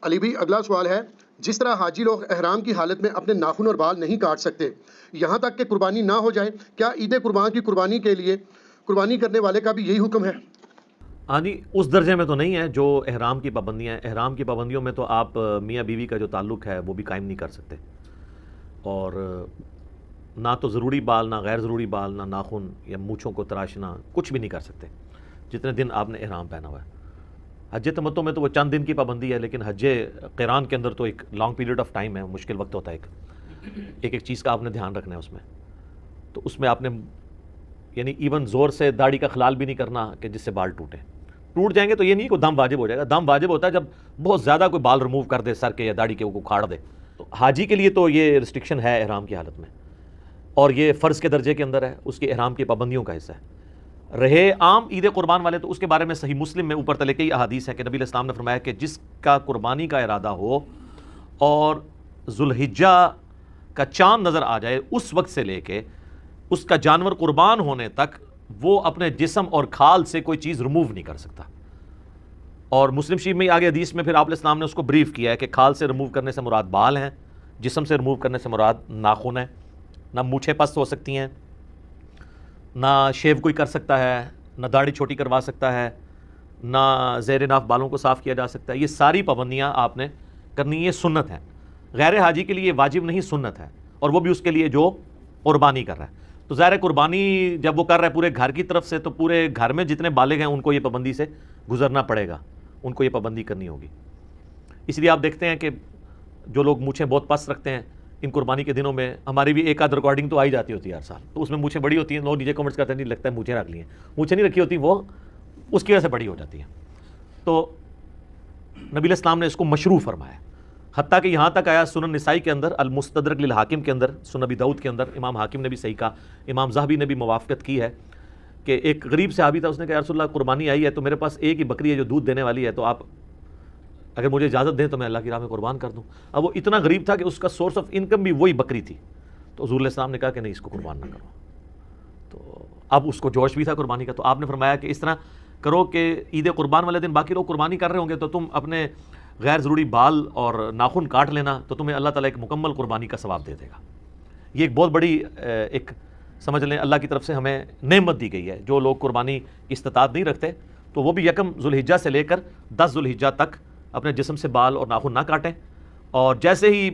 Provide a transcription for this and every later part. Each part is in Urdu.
علی بھی اگلا سوال ہے، جس طرح حاجی لوگ احرام کی حالت میں اپنے ناخن اور بال نہیں کاٹ سکتے یہاں تک کہ قربانی نہ ہو جائے، کیا عید قربان کی قربانی کے لیے قربانی کرنے والے کا بھی یہی حکم ہے؟ ہاں جی، اس درجے میں تو نہیں ہے جو احرام کی پابندیاں ہیں۔ احرام کی پابندیوں میں تو آپ میاں بیوی کا جو تعلق ہے وہ بھی قائم نہیں کر سکتے، اور نہ تو ضروری بال، نہ غیر ضروری بال، نہ ناخن یا مونچھوں کو تراشنا، کچھ بھی نہیں کر سکتے جتنے دن آپ نے احرام پہنا ہوا ہے۔ حج تمتع میں تو وہ چند دن کی پابندی ہے، لیکن حج قران کے اندر تو ایک لانگ پیریڈ آف ٹائم ہے، مشکل وقت ہوتا ہے، ایک چیز کا آپ نے دھیان رکھنا ہے اس میں۔ تو اس میں آپ نے یعنی ایون زور سے داڑھی کا خلال بھی نہیں کرنا کہ جس سے بال ٹوٹ جائیں گے تو یہ نہیں کہ دم واجب ہو جائے گا۔ دم واجب ہوتا ہے جب بہت زیادہ کوئی بال ریموو کر دے سر کے یا داڑھی کے، وہ کھاڑ دے۔ تو حاجی کے لیے تو یہ ریسٹرکشن ہے احرام کی حالت میں، اور یہ فرض کے درجے کے اندر ہے، اس کی احرام کی پابندیوں کا حصہ ہے۔ رہے عام عید قربان والے، تو اس کے بارے میں صحیح مسلم میں اوپر تلے کئی احادیث ہیں کہ نبی علیہ السلام نے فرمایا کہ جس کا قربانی کا ارادہ ہو اور ذوالحجہ کا چاند نظر آ جائے، اس وقت سے لے کے اس کا جانور قربان ہونے تک وہ اپنے جسم اور کھال سے کوئی چیز ریموو نہیں کر سکتا۔ اور مسلم شریف میں آگے حدیث میں پھر آپ علیہ السلام نے اس کو بریف کیا ہے کہ کھال سے ریموو کرنے سے مراد بال ہیں، جسم سے ریموو کرنے سے مراد ناخن ہے، نہ مونچھیں پست ہو سکتی ہیں، نہ شیو کوئی کر سکتا ہے، نہ داڑھی چھوٹی کروا سکتا ہے، نہ زیر ناف بالوں کو صاف کیا جا سکتا ہے۔ یہ ساری پابندیاں آپ نے کرنی، یہ سنت ہیں۔ غیر حاجی کے لیے یہ واجب نہیں، سنت ہے، اور وہ بھی اس کے لیے جو قربانی کر رہا ہے۔ تو ظاہر قربانی جب وہ کر رہا ہے پورے گھر کی طرف سے، تو پورے گھر میں جتنے بالغ ہیں ان کو یہ پابندی سے گزرنا پڑے گا، ان کو یہ پابندی کرنی ہوگی۔ اس لیے آپ دیکھتے ہیں کہ جو لوگ مونچھیں بہت پست رکھتے ہیں ان قربانی کے دنوں میں، ہماری بھی ایک آدھ ریکارڈنگ تو آئی جاتی ہوتی ہے ہر سال، تو اس میں مونچھیں بڑی ہوتی ہیں، لوگ نیچے کمنٹس کرتے ہیں نہیں لگتا ہے مونچھیں رکھ لی ہیں، مونچھیں نہیں رکھی ہوتی، وہ اس کی وجہ سے بڑی ہو جاتی ہیں۔ تو نبی علیہ السلام نے اس کو مشروع فرمایا، حتیٰ کہ یہاں تک آیا سنن نسائی کے اندر، المستدرک للحاکم کے اندر، سنن ابی داؤد کے اندر، امام حاکم نے بھی صحیح کہا، امام ذہبی نے بھی موافقت کی ہے کہ ایک غریب صحابی تھا، اس نے کہا یا رسول اللہ قربانی آئی ہے تو میرے پاس ایک ہی بکری ہے جو دودھ دینے والی ہے، تو آپ اگر مجھے اجازت دیں تو میں اللہ کی راہ میں قربان کر دوں۔ اب وہ اتنا غریب تھا کہ اس کا سورس آف انکم بھی وہی بکری تھی، تو حضور علیہ السلام نے کہا کہ نہیں، اس کو قربان نہ کرو۔ تو اب اس کو جوش بھی تھا قربانی کا، تو آپ نے فرمایا کہ اس طرح کرو کہ عید قربان والے دن باقی لوگ قربانی کر رہے ہوں گے تو تم اپنے غیر ضروری بال اور ناخن کاٹ لینا، تو تمہیں اللہ تعالیٰ ایک مکمل قربانی کا ثواب دے دے گا۔ یہ ایک بہت بڑی ایک سمجھ لیں اللہ کی طرف سے ہمیں نعمت دی گئی ہے۔ جو لوگ قربانی کی استطاعت نہیں رکھتے تو وہ بھی یکم ذوالحجہ سے لے کر 10 ذوالحجہ تک اپنے جسم سے بال اور ناخن نہ کاٹیں، اور جیسے ہی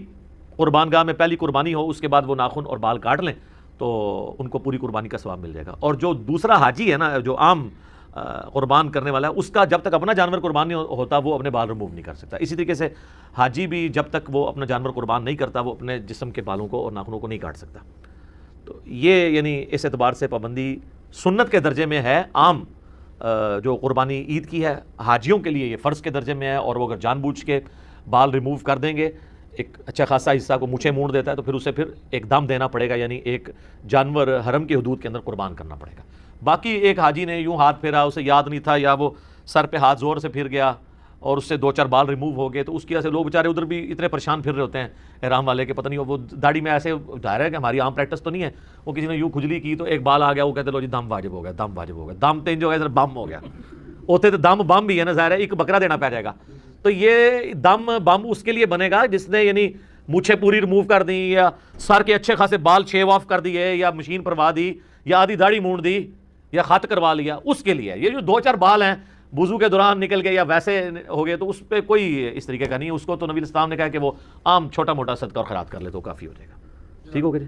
قربان گاہ میں پہلی قربانی ہو اس کے بعد وہ ناخن اور بال کاٹ لیں تو ان کو پوری قربانی کا ثواب مل جائے گا۔ اور جو دوسرا حاجی ہے نا، جو عام قربان کرنے والا ہے، اس کا جب تک اپنا جانور قربان نہیں ہوتا وہ اپنے بال ریموو نہیں کر سکتا۔ اسی طریقے سے حاجی بھی جب تک وہ اپنا جانور قربان نہیں کرتا وہ اپنے جسم کے بالوں کو اور ناخنوں کو نہیں کاٹ سکتا۔ تو یہ یعنی اس اعتبار سے پابندی سنت کے درجے میں ہے۔ عام جو قربانی عید کی ہے حاجیوں کے لیے یہ فرض کے درجے میں ہے، اور وہ اگر جان بوجھ کے بال ریموو کر دیں گے، ایک اچھا خاصا حصہ کو مونچھیں مونڈ دیتا ہے، تو پھر اسے پھر ایک دم دینا پڑے گا، یعنی ایک جانور حرم کی حدود کے اندر قربان کرنا پڑے گا۔ باقی ایک حاجی نے یوں ہاتھ پھیرا، اسے یاد نہیں تھا، یا وہ سر پہ ہاتھ زور سے پھر گیا اور اس سے 2-4 بال ریموو ہو گئے، تو اس کی وجہ سے لوگ بیچارے ادھر بھی اتنے پریشان پھر رہے ہوتے ہیں احرام والے کے، پتہ نہیں وہ داڑھی میں ایسے ظاہر ہے کہ ہماری عام پریکٹس تو نہیں ہے، وہ کسی نے یوں کھجلی کی تو ایک بال آ گیا، وہ کہتے لو جی دم واجب ہو گیا، دم واجب ہو گیا، دم تین جو ہے ادھر بم ہو گیا، ہوتے تو دم بم بھی ہے نا، ظاہر ہے ایک بکرا دینا پڑ جائے گا۔ تو یہ دم بم اس کے لیے بنے گا جس نے یعنی مونچھیں پوری ریموو کر دی، یا سر کے اچھے خاصے بال شیو آف کر دیے، یا مشین پروا دی، یا آدھی داڑھی مونڈ دی، یا خط کروا لیا، اس کے لیے۔ یہ جو 2-4 بال ہیں وضو کے دوران نکل گئے یا ویسے ہو گئے تو اس پہ کوئی اس طریقے کا نہیں ہے، اس کو تو نبی الاسلام نے کہا کہ وہ عام چھوٹا موٹا صدقہ اور خیرات کر لے تو کافی ہو جائے گا۔ ٹھیک ہو گیا جی؟